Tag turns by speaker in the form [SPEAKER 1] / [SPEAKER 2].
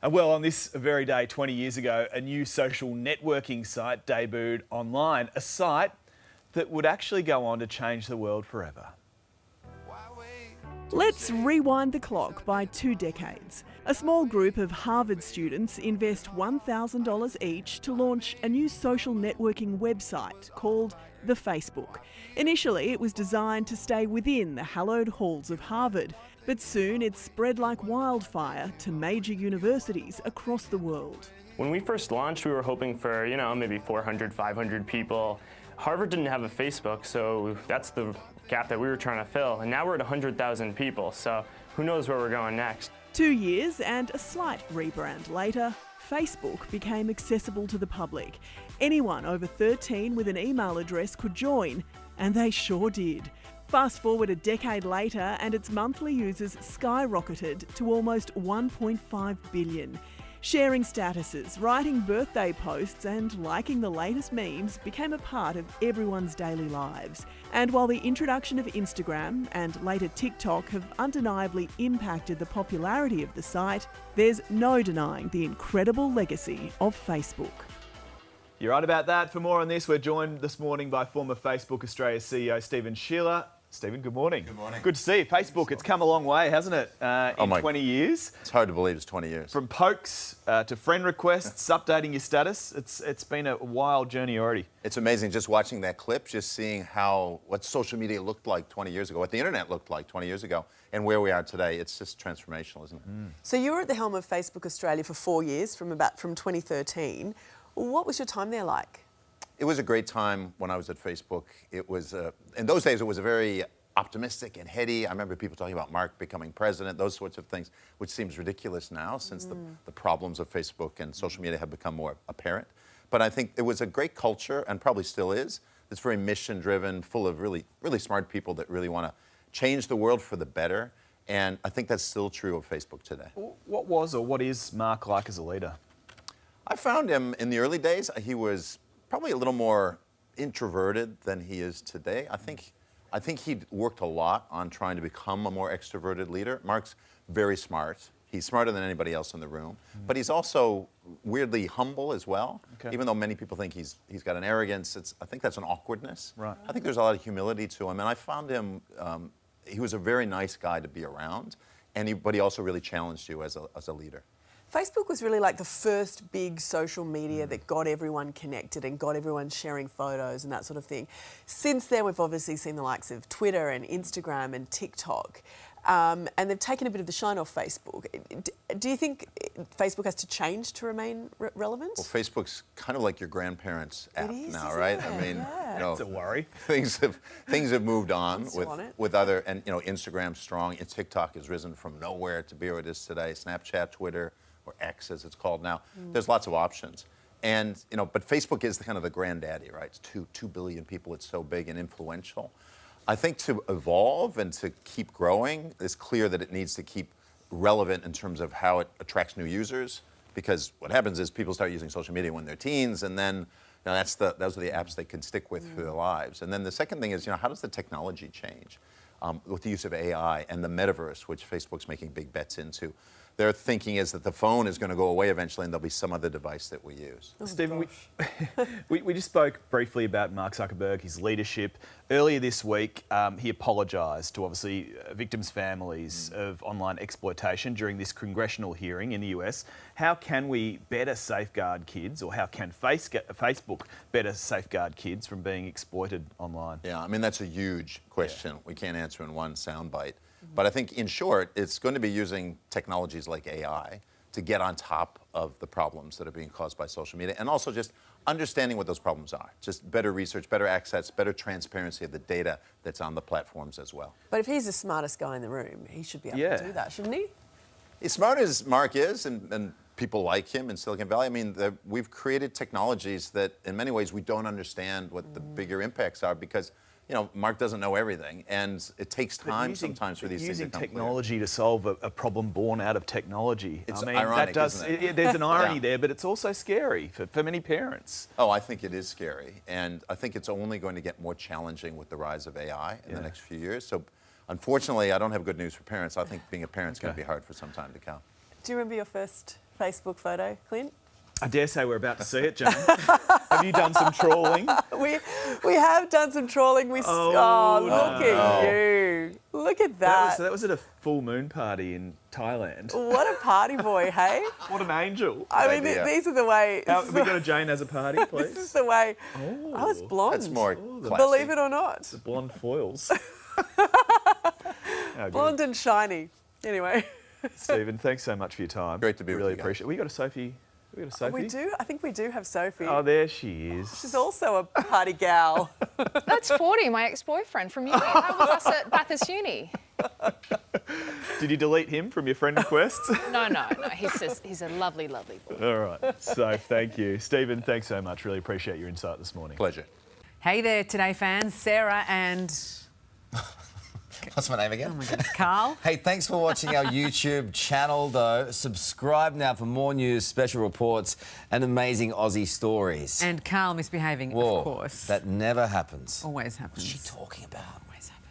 [SPEAKER 1] Well, on this very day 20 years ago, a new social networking site debuted online, a site that would actually go on to change the world forever.
[SPEAKER 2] Let's rewind the clock by 2 decades. A small group of Harvard students invest $1,000 each to launch a new social networking website called The Facebook. Initially, it was designed to stay within the hallowed halls of Harvard, but soon it spread like wildfire to major universities across the world.
[SPEAKER 3] When we first launched, we were hoping for, maybe 400, 500 people. Harvard didn't have a Facebook, so that's the gap that we were trying to fill. And now we're at 100,000 people, so who knows where we're going next.
[SPEAKER 2] 2 years and a slight rebrand later, Facebook became accessible to the public. Anyone over 13 with an email address could join, and they sure did. Fast forward a decade later and its monthly users skyrocketed to almost 1.5 billion. Sharing statuses, writing birthday posts and liking the latest memes became a part of everyone's daily lives. And while the introduction of Instagram and later TikTok have undeniably impacted the popularity of the site, there's no denying the incredible legacy of Facebook.
[SPEAKER 1] You're right about that. For more on this, we're joined this morning by former Facebook Australia CEO Stephen Shearer. Stephen, good morning.
[SPEAKER 4] Good morning.
[SPEAKER 1] Good to see you. Facebook, it's come a long way, hasn't it, in 20 years?
[SPEAKER 4] It's hard to believe it's 20 years.
[SPEAKER 1] From pokes to friend requests, updating your status, it's been a wild journey already.
[SPEAKER 4] It's amazing just watching that clip, just seeing what social media looked like 20 years ago, what the internet looked like 20 years ago, and where we are today. It's just transformational, isn't it?
[SPEAKER 5] So you were at the helm of Facebook Australia for 4 years, from 2013. What was your time there like?
[SPEAKER 4] It was a great time when I was at Facebook. It was, in those days, it was a very optimistic and heady. I remember people talking about Mark becoming president, those sorts of things, which seems ridiculous now since the problems of Facebook and social media have become more apparent. But I think it was a great culture, and probably still is. It's very mission-driven, full of really, really smart people that really want to change the world for the better. And I think that's still true of Facebook today.
[SPEAKER 1] What was or what is Mark like as a leader?
[SPEAKER 4] I found him in the early days, he was probably a little more introverted than he is today. I think he'd worked a lot on trying to become a more extroverted leader. Mark's very smart. He's smarter than anybody else in the room, but he's also weirdly humble as well. Okay. Even though many people think he's got an arrogance, I think that's an awkwardness.
[SPEAKER 1] Right.
[SPEAKER 4] I think there's a lot of humility to him, and I found him, he was a very nice guy to be around, but he also really challenged you as a leader.
[SPEAKER 5] Facebook was really like the first big social media that got everyone connected and got everyone sharing photos and that sort of thing. Since then, we've obviously seen the likes of Twitter and Instagram and TikTok, and they've taken a bit of the shine off Facebook. Do you think Facebook has to change to remain relevant?
[SPEAKER 4] Well, Facebook's kind of like your grandparents' app now,
[SPEAKER 5] isn't
[SPEAKER 4] right?
[SPEAKER 5] it?
[SPEAKER 4] I mean,
[SPEAKER 5] Yeah.
[SPEAKER 1] It's a worry.
[SPEAKER 4] Things have moved on
[SPEAKER 5] Still on it.
[SPEAKER 4] with other, and Instagram's strong, and TikTok has risen from nowhere to be where it is today. Snapchat, Twitter, or X as it's called now. There's lots of options. And, but Facebook is kind of the granddaddy, right? It's 2 billion people, it's so big and influential. I think to evolve and to keep growing, it's clear that it needs to keep relevant in terms of how it attracts new users, because what happens is people start using social media when they're teens, and then those are the apps they can stick with for their lives. And then the second thing is, how does the technology change with the use of AI and the metaverse, which Facebook's making big bets into? Their thinking is that the phone is going to go away eventually and there'll be some other device that we use.
[SPEAKER 1] Stephen, we just spoke briefly about Mark Zuckerberg, his leadership. Earlier this week, he apologised to obviously victims' families of online exploitation during this congressional hearing in the US. How can we better safeguard kids, or how can Facebook better safeguard kids from being exploited online?
[SPEAKER 4] Yeah, I mean, that's a huge question. We can't answer in one soundbite. But I think, in short, it's going to be using technologies like AI to get on top of the problems that are being caused by social media, and also just understanding what those problems are. Just better research, better access, better transparency of the data that's on the platforms as well.
[SPEAKER 5] But if he's the smartest guy in the room, he should be able to do that, shouldn't he?
[SPEAKER 4] As smart as Mark is, and people like him in Silicon Valley, I mean, we've created technologies that, in many ways, we don't understand what the bigger impacts are, because Mark doesn't know everything, and it takes time sometimes for these things to come clear.
[SPEAKER 1] Using technology to solve a problem born out of technology.
[SPEAKER 4] It's ironic, isn't it?
[SPEAKER 1] There's an irony there, but it's also scary for many parents.
[SPEAKER 4] Oh, I think it is scary, and I think it's only going to get more challenging with the rise of AI in the next few years. So, unfortunately, I don't have good news for parents. I think being a parent is going to be hard for some time to come.
[SPEAKER 5] Do you remember your first Facebook photo, Clint?
[SPEAKER 1] I dare say we're about to see it, Jane. Have you done some trawling?
[SPEAKER 5] We have done some trawling. Look at you. Look at that.
[SPEAKER 1] That was at a full moon party in Thailand.
[SPEAKER 5] What a party boy, hey?
[SPEAKER 1] What an angel.
[SPEAKER 5] I mean,
[SPEAKER 4] idea.
[SPEAKER 5] these are the way.
[SPEAKER 1] Have we got a Jane as a party, please?
[SPEAKER 5] This is the way. I was blonde.
[SPEAKER 4] That's more classy.
[SPEAKER 5] Believe it or not.
[SPEAKER 1] The blonde foils. How good.
[SPEAKER 5] Blonde and shiny. Anyway.
[SPEAKER 1] Stephen, thanks so much for your time.
[SPEAKER 4] Great to be with
[SPEAKER 1] really
[SPEAKER 4] you guys.
[SPEAKER 1] appreciate it. We got a Sophie. We got a Sophie.
[SPEAKER 5] We do. I think we do have Sophie.
[SPEAKER 1] Oh, there she is.
[SPEAKER 5] She's also a party gal.
[SPEAKER 6] That's 40, my ex-boyfriend from uni. That was us at Bathurst Uni.
[SPEAKER 1] Did you delete him from your friend requests?
[SPEAKER 6] No. He's a lovely, lovely boy.
[SPEAKER 1] All right. So thank you. Stephen, thanks so much. Really appreciate your insight this morning.
[SPEAKER 4] Pleasure.
[SPEAKER 7] Hey there, Today fans. Sarah and
[SPEAKER 8] What's my name again?
[SPEAKER 7] oh my goodness, Carl.
[SPEAKER 8] Hey, thanks for watching our YouTube channel, though. Subscribe now for more news, special reports, and amazing Aussie stories.
[SPEAKER 7] And Carl misbehaving,
[SPEAKER 8] Whoa,
[SPEAKER 7] of course.
[SPEAKER 8] that never happens.
[SPEAKER 7] always happens.
[SPEAKER 8] What's she talking about?
[SPEAKER 7] Always happens.